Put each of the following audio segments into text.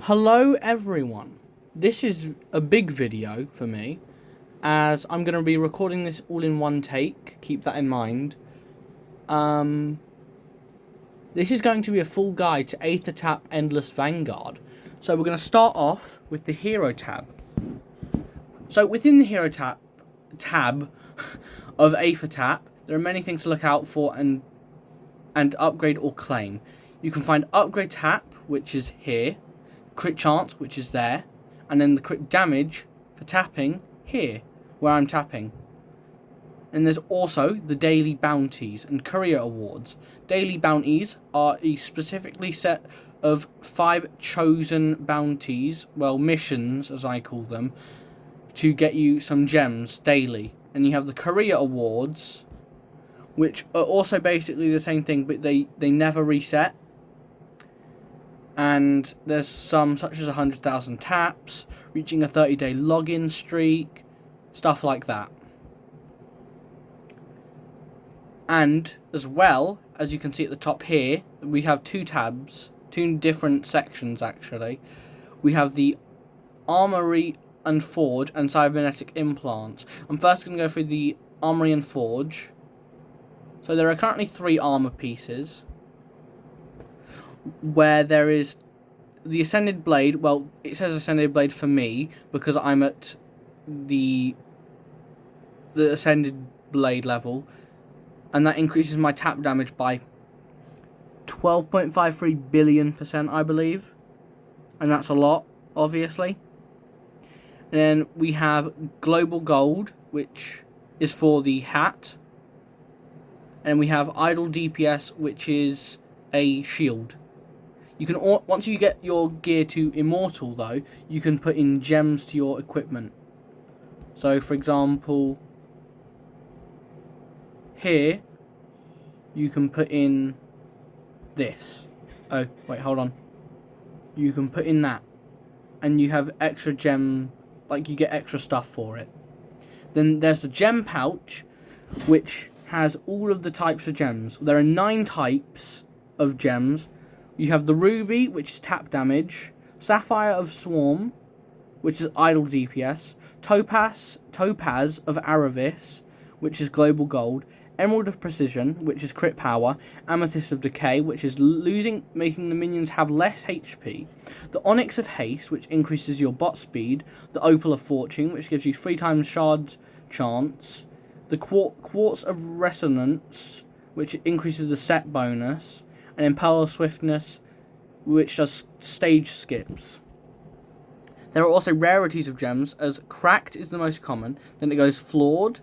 Hello everyone, this is a big video for me as I'm going to be recording this all in one take, keep that in mind. This is going to be a full guide to AetherTap Endless Vanguard. So we're going to start off with the Hero tab. So within the Hero tab of AetherTap, there are many things to look out for and upgrade or claim. You can find Upgrade Tap, which is here, Crit Chance, which is there, and then the crit damage for tapping here, where I'm tapping. And there's also the daily bounties and courier awards. Daily bounties are a specifically set of 5 chosen bounties, well, missions as I call them, to get you some gems daily. And you have the courier awards, which are also basically the same thing, but they never reset. And there's some such as 100,000 taps, reaching a 30-day login streak, stuff like that. And as well, as you can see at the top here, we have 2 tabs, 2 different sections actually. We have the Armory and Forge and Cybernetic Implants. I'm first going to go through the Armory and Forge. So there are currently 3 armor pieces, where there is the Ascended Blade. Well, it says Ascended Blade for me because I'm at the Ascended Blade level, and that increases my tap damage by 12.53 billion%, I believe, and that's a lot, obviously. And then we have Global Gold, which is for the hat, and we have Idle DPS, which is a shield. You can once you get your gear to Immortal, though, you can put in gems to your equipment. So, for example, here you can put in this. Oh, wait, hold on. You can put in that, and you have extra gem, like you get extra stuff for it. Then there's the gem pouch, which has all of the types of gems. There are 9 types of gems. You have the Ruby, which is tap damage, Sapphire of Swarm, which is idle DPS, Topaz of Aravis, which is global gold, Emerald of Precision, which is crit power, Amethyst of Decay, which is making the minions have less HP, the Onyx of Haste, which increases your bot speed, the Opal of Fortune, which gives you 3 times shards chance, the Quartz of Resonance, which increases the set bonus, and then Pearl of Swiftness, which does stage skips. There are also rarities of gems, as Cracked is the most common, then it goes Flawed,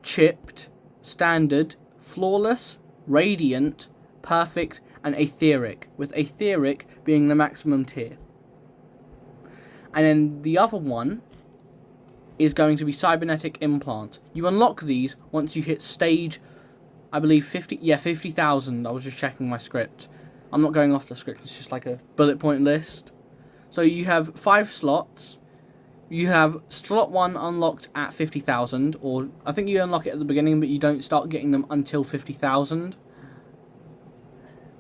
Chipped, Standard, Flawless, Radiant, Perfect, and Etheric, with Etheric being the maximum tier. And then the other one is going to be Cybernetic Implants. You unlock these once you hit stage, I believe 50,000. I was just checking my script. I'm not going off the script, it's just like a bullet point list. So you have 5 slots. You have slot 1 unlocked at 50,000, or I think you unlock it at the beginning, but you don't start getting them until 50,000.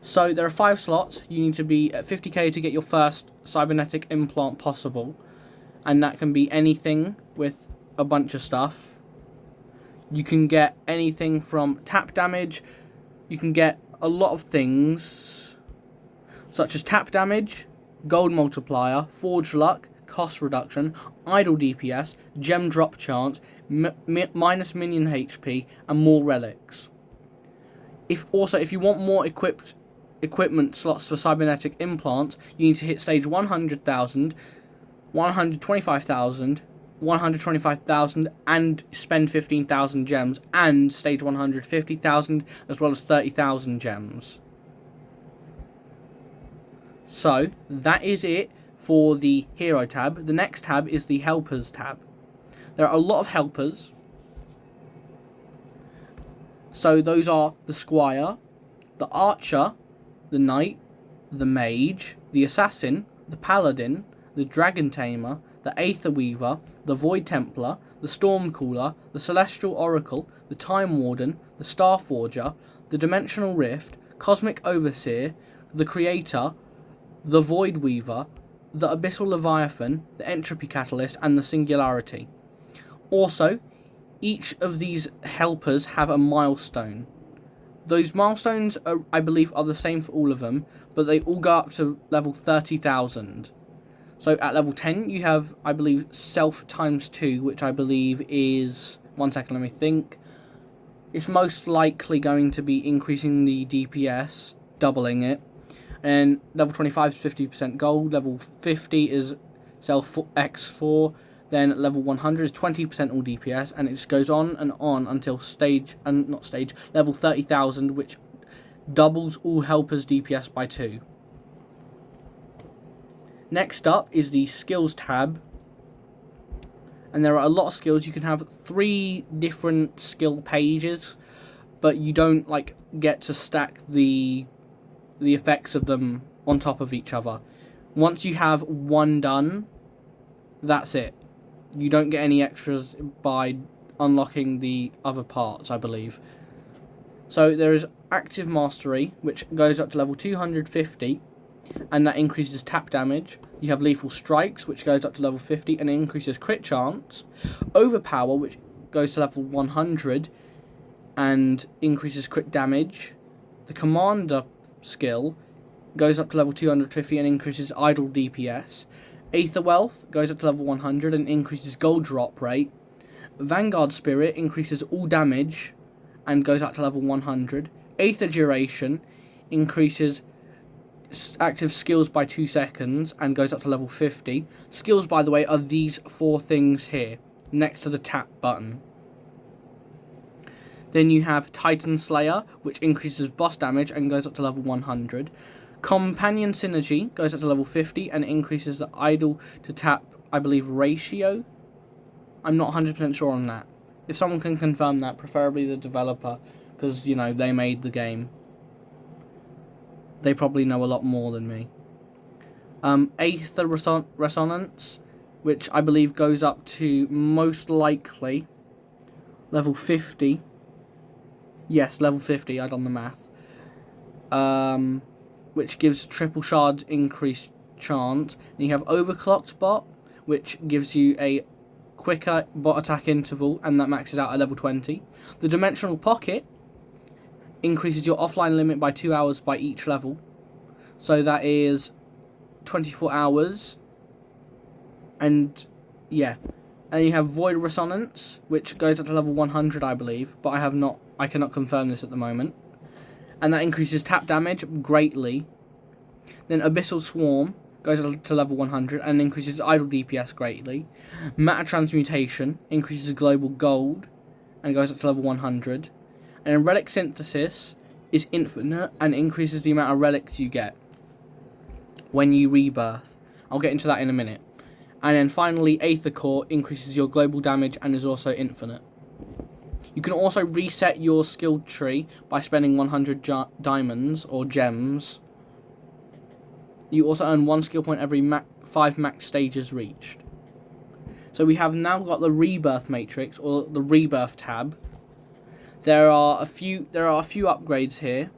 So there are 5 slots. You need to be at 50k to get your first cybernetic implant possible, and that can be anything with a bunch of stuff. You can get anything from tap damage. You can get a lot of things, such as tap damage, gold multiplier, forge luck, cost reduction, idle DPS, gem drop chance, minus minion HP, and more relics. If you want more equipment slots for cybernetic implants, you need to hit stage 100,000, 125,000, 125,000, and spend 15,000 gems, and stage 150,000, as well as 30,000 gems. So that is it for the Hero tab. The next tab is the Helpers tab. There are a lot of helpers. So those are the Squire, the Archer, the Knight, the Mage, the Assassin, the Paladin, the Dragon Tamer, the Aether Weaver, the Void Templar, the Stormcaller, the Celestial Oracle, the Time Warden, the Star Forger, the Dimensional Rift, Cosmic Overseer, the Creator, the Void Weaver, the Abyssal Leviathan, the Entropy Catalyst, and the Singularity. Also, each of these helpers have a milestone. Those milestones, I believe, are the same for all of them, but they all go up to level 30,000. So at level 10, you have, I believe, Self times 2, which I believe is... One second, let me think. It's most likely going to be increasing the DPS, doubling it. And level 25 is 50% gold, level 50 is Self X4, then level 100 is 20% all DPS, and it just goes on until level 30,000, which doubles all helpers DPS by 2. Next up is the skills tab, and there are a lot of skills. You can have 3 different skill pages, but you don't get to stack the effects of them on top of each other. Once you have one done, that's it. You don't get any extras by unlocking the other parts, I believe. So there is Active Mastery, which goes up to level 250, and that increases tap damage. You have Lethal Strikes, which goes up to level 50 and increases crit chance. Overpower, which goes to level 100 and increases crit damage. The Commander skill goes up to level 250 and increases idle DPS. Aether Wealth goes up to level 100 and increases gold drop rate. Vanguard Spirit increases all damage and goes up to level 100. Aether Duration increases active skills by 2 seconds and goes up to level 50. Skills, by the way, are these 4 things here, next to the tap button. Then you have Titan Slayer, which increases boss damage and goes up to level 100. Companion Synergy goes up to level 50 and increases the idle to tap, I believe, ratio. I'm not 100% sure on that. If someone can confirm that, preferably the developer, because, you know, they made the game. They probably know a lot more than me. Aether Resonance, which I believe goes up to, most likely, level 50. Yes, level 50, I done the math. Which gives triple shard increased chance. And you have Overclocked Bot, which gives you a quicker bot attack interval, and that maxes out at level 20. The Dimensional Pocket increases your offline limit by 2 hours by each level. So that is 24 hours. And yeah. And you have Void Resonance, which goes up to level 100, I believe, but I cannot confirm this at the moment. And that increases tap damage greatly. Then Abyssal Swarm goes to level 100 and increases idle DPS greatly. Matter Transmutation increases global gold and goes up to level 100. And then Relic Synthesis is infinite and increases the amount of relics you get when you rebirth. I'll get into that in a minute. And then finally, Aether Core increases your global damage and is also infinite. You can also reset your skill tree by spending 100 diamonds or gems. You also earn 1 skill point every 5 max stages reached. So we have now got the Rebirth Matrix, or the Rebirth tab. There are a few upgrades here,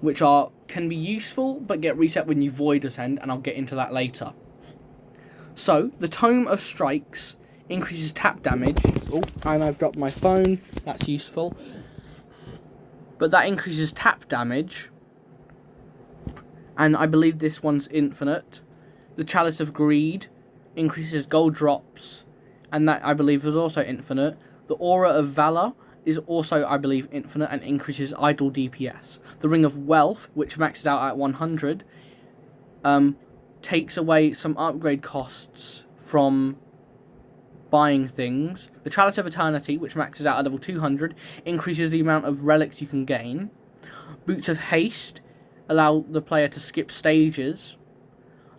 which can be useful but get reset when you Void Ascend, and I'll get into that later. So the Tome of Strikes increases tap damage. Oh, and I've dropped my phone. That's useful. But that increases tap damage. And I believe this one's infinite. The Chalice of Greed increases gold drops. And that, I believe, is also infinite. The Aura of Valor is also, I believe, infinite and increases idle DPS. The Ring of Wealth, which maxes out at 100, takes away some upgrade costs from buying things. The Chalice of Eternity, which maxes out at level 200, increases the amount of relics you can gain. Boots of Haste allow the player to skip stages.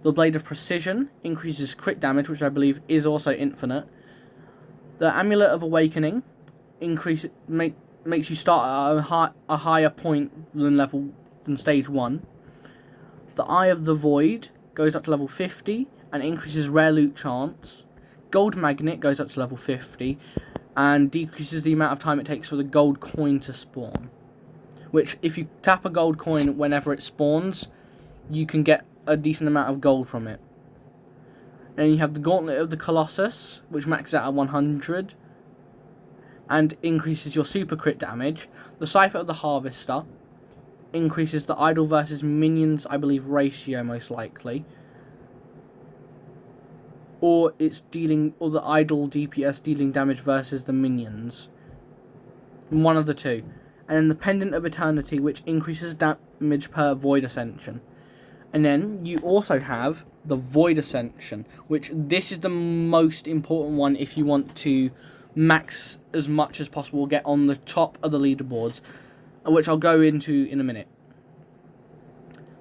The Blade of Precision increases crit damage, which I believe is also infinite. The Amulet of Awakening makes you start at a higher point than stage 1. The Eye of the Void goes up to level 50 and increases rare loot chance. Gold Magnet goes up to level 50 and decreases the amount of time it takes for the gold coin to spawn. Which, if you tap a gold coin whenever it spawns, you can get a decent amount of gold from it. And you have the Gauntlet of the Colossus, which maxes out at 100 and increases your super crit damage. The Cipher of the Harvester increases the idol versus minions, I believe, ratio most likely. Or the idol DPS dealing damage versus the minions. One of the two. And then the Pendant of Eternity, which increases damage per Void Ascension. And then you also have the Void Ascension, which this is the most important one if you want to max as much as possible, get on the top of the leaderboards, which I'll go into in a minute.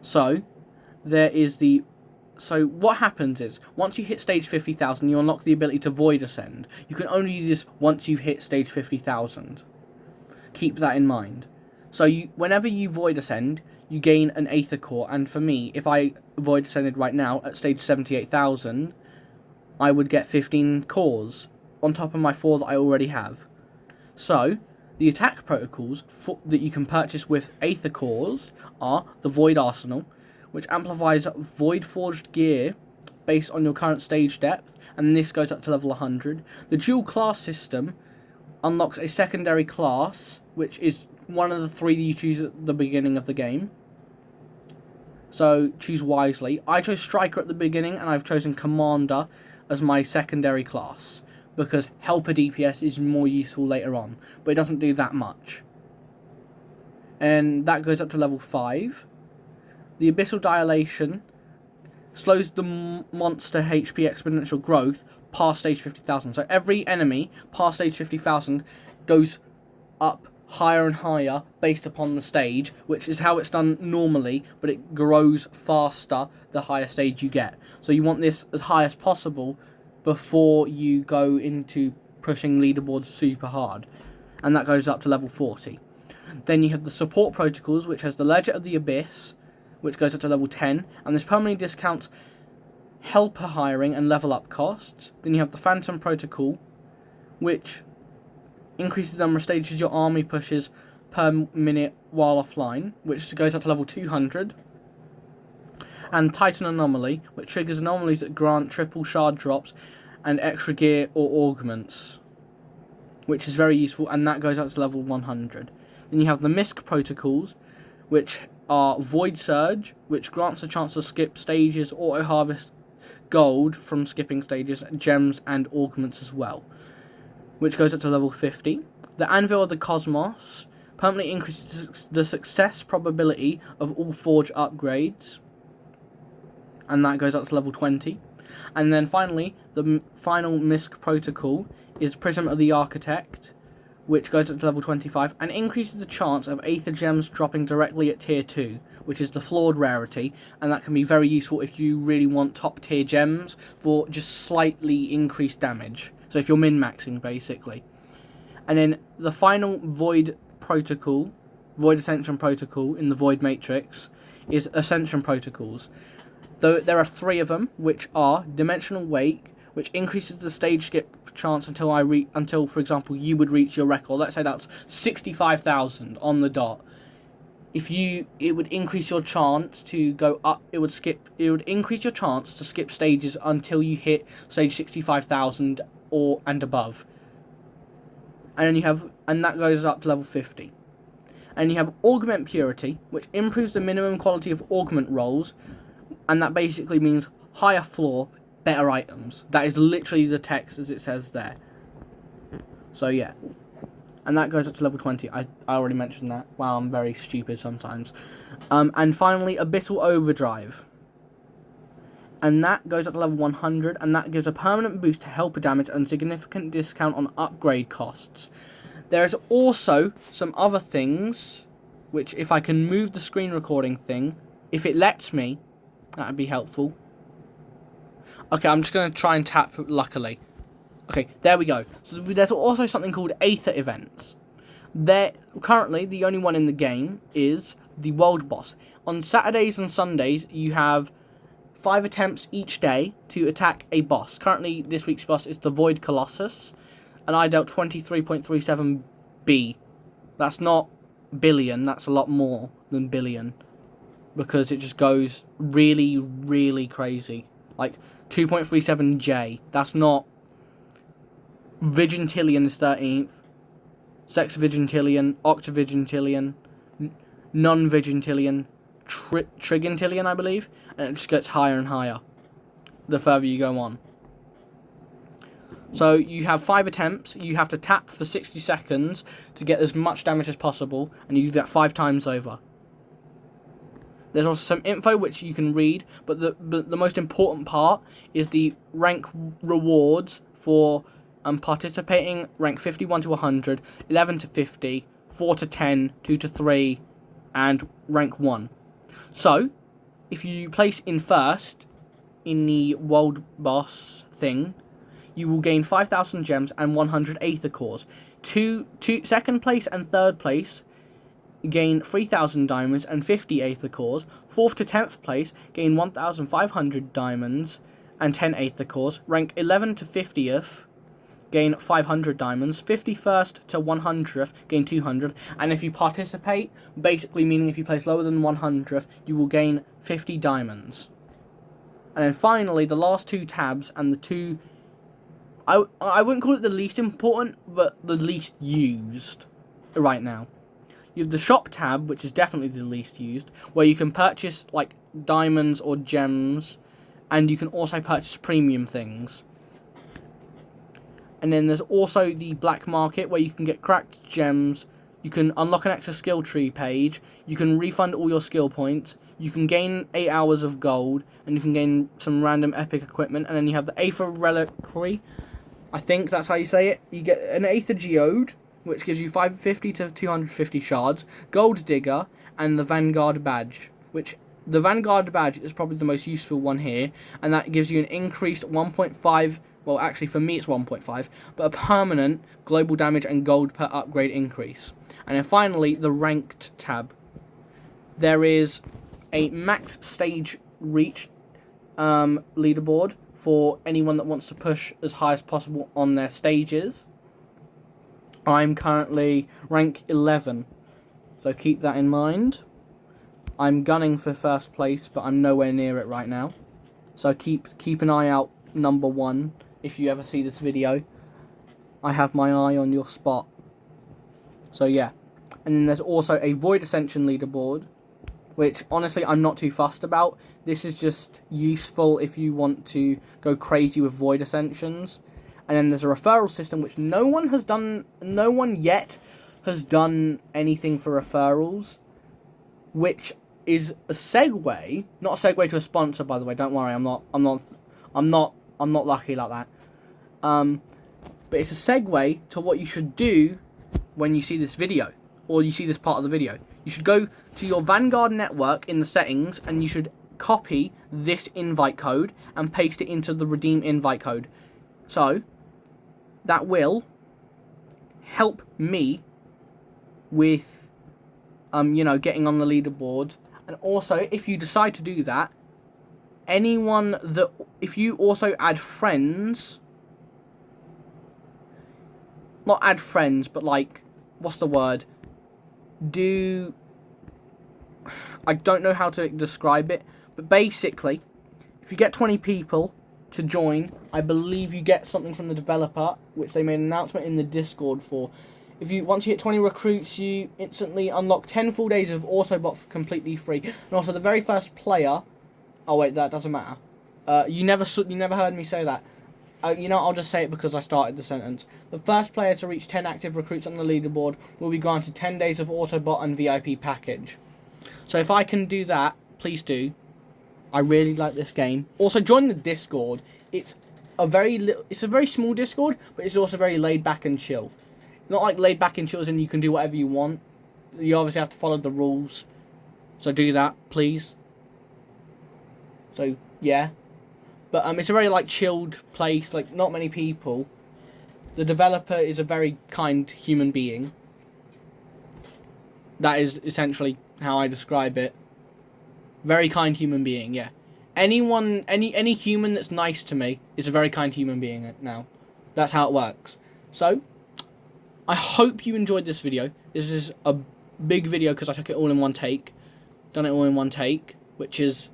So what happens is, once you hit stage 50,000, you unlock the ability to Void Ascend. You can only do this once you've hit stage 50,000. Keep that in mind. So whenever you Void Ascend, you gain an Aether Core, and for me, if I Void Ascended right now at stage 78,000, I would get 15 cores on top of my 4 that I already have. So, the attack protocols that you can purchase with Aether Cores are the Void Arsenal, which amplifies Void Forged gear based on your current stage depth, and this goes up to level 100. The Dual Class system unlocks a secondary class, which is one of the 3 that you choose at the beginning of the game. So choose wisely. I chose Striker at the beginning, and I've chosen Commander as my secondary class, because Helper DPS is more useful later on, but it doesn't do that much. And that goes up to level 5. The Abyssal Dilation slows the monster HP exponential growth past stage 50,000. So every enemy past stage 50,000 goes up higher and higher based upon the stage, which is how it's done normally, but it grows faster the higher stage you get. So you want this as high as possible before you go into pushing leaderboards super hard. And that goes up to level 40. Then you have the Support Protocols, which has the Ledger of the Abyss, which goes up to level 10, and this permanently discounts helper hiring and level up costs. Then you have the Phantom Protocol, which increases the number of stages your army pushes per minute while offline, which goes up to level 200. And Titan Anomaly, which triggers anomalies that grant triple shard drops and extra gear or augments, which is very useful, and that goes up to level 100. Then you have the Misc Protocols, which are Void Surge, which grants a chance to skip stages, auto-harvest gold from skipping stages, gems and augments as well, which goes up to level 50. The Anvil of the Cosmos permanently increases the success probability of all Forge upgrades, and that goes up to level 20. And then finally, the final Misc Protocol is Prism of the Architect, which goes up to level 25, and increases the chance of Aether Gems dropping directly at Tier 2, which is the flawed rarity, and that can be very useful if you really want top tier gems for just slightly increased damage. So if you're min-maxing, basically. And then the final Void Protocol, Void Ascension Protocol in the Void Matrix, is Ascension Protocols. Though there are 3 of them, which are Dimensional Wake, which increases the stage skip chance until, for example, you would reach your record. Let's say that's 65,000 on the dot. It would increase your chance to go up. It would increase your chance to skip stages until you hit stage 65,000 and above. And then that goes up to level 50. And you have Augment Purity, which improves the minimum quality of augment rolls, and that basically means higher floor, better items. That is literally the text as it says there. So yeah. And that goes up to level 20. I already mentioned that. Wow, I'm very stupid sometimes. And finally, Abyssal Overdrive. And that goes up to level 100, and that gives a permanent boost to helper damage and significant discount on upgrade costs. There is also some other things, which if I can move the screen recording thing, if it lets me, that would be helpful. Okay, I'm just going to try and tap, luckily. Okay, there we go. So there's also something called Aether events. Currently, the only one in the game is the World Boss. On Saturdays and Sundays, you have 5 attempts each day to attack a boss. Currently, this week's boss is the Void Colossus, and I dealt 23.37B. That's not billion, that's a lot more than billion. because it just goes really, really crazy. Like 2.37J. That's not Vigintillion is 13th. Sexvigintillion, Octavigintillion, Non-Vigintillion, Trigintillion, I believe, and it just gets higher and higher the further you go on. So you have 5 attempts. You have to tap for 60 seconds to get as much damage as possible, and you do that 5 times over. There's also some info which you can read, but the most important part is the rank rewards for participating: rank 51 to 100, 11 to 50, 4 to 10, 2 to 3, and rank 1. So, if you place in first in the world boss thing, you will gain 5,000 gems and 100 Aether cores. Second place and third place gain 3,000 diamonds and 50 Aether cores. 4th to 10th place gain 1,500 diamonds and 10 Aether cores. Rank 11 to 50th gain 500 diamonds. 51st to 100th gain 200. And if you participate, basically meaning if you place lower than 100th, you will gain 50 diamonds. And then finally, the last 2 tabs and the 2... I wouldn't call it the least important, but the least used right now. You have the shop tab, which is definitely the least used, where you can purchase like diamonds or gems, and you can also purchase premium things. And then there's also the black market, where you can get cracked gems, you can unlock an extra skill tree page, you can refund all your skill points, you can gain 8 hours of gold, and you can gain some random epic equipment, and then you have the Aether Reliquary. I think that's how you say it. You get an Aether Geode, which gives you 550 to 250 shards, Gold Digger, and the Vanguard Badge, which the Vanguard Badge is probably the most useful one here, and that gives you an increased 1.5, well actually for me it's 1.5, but a permanent global damage and gold per upgrade increase. And then finally, the Ranked tab. There is a max stage reach leaderboard for anyone that wants to push as high as possible on their stages. I'm currently rank 11, so keep that in mind. I'm gunning for first place, but I'm nowhere near it right now. So keep an eye out, number 1, if you ever see this video. I have my eye on your spot. So yeah. And then there's also a Void Ascension leaderboard, which honestly I'm not too fussed about. This is just useful if you want to go crazy with Void Ascensions. And then there's a referral system, which no one yet has done anything for referrals, which is a segue, not a segue to a sponsor, by the way. Don't worry, I'm not lucky like that. But it's a segue to what you should do when you see this video, or you see this part of the video. You should go to your Vanguard network in the settings, and you should copy this invite code and paste it into the redeem invite code. So that will help me with getting on the leaderboard. And also, if you decide to do that, if you also add friends, not add friends, but like, what's the word? I don't know how to describe it, but basically, if you get 20 people to join, I believe you get something from the developer, which they made an announcement in the Discord for. Once you hit 20 recruits, you instantly unlock 10 full days of Autobot for completely free. And also, the very first player... Oh, wait, that doesn't matter. You never heard me say that. I'll just say it because I started the sentence. The first player to reach 10 active recruits on the leaderboard will be granted 10 days of Autobot and VIP package. So if I can do that, please do. I really like this game. Also, join the Discord. It's a very small Discord, but it's also very laid back and chill. Not like laid back and chill as in you can do whatever you want. You obviously have to follow the rules. So do that, please. So, yeah. But it's a very, chilled place. Not many people. The developer is a very kind human being. That is essentially how I describe it. Very kind human being, yeah. Any human that's nice to me is a very kind human being now. That's how it works. So, I hope you enjoyed this video. This is a big video because I took it all in one take. done it all in one take, which is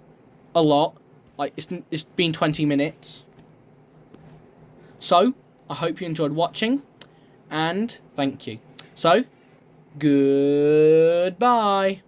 a lot. Like, it's been 20 minutes. So, I hope you enjoyed watching, and thank you. So, goodbye.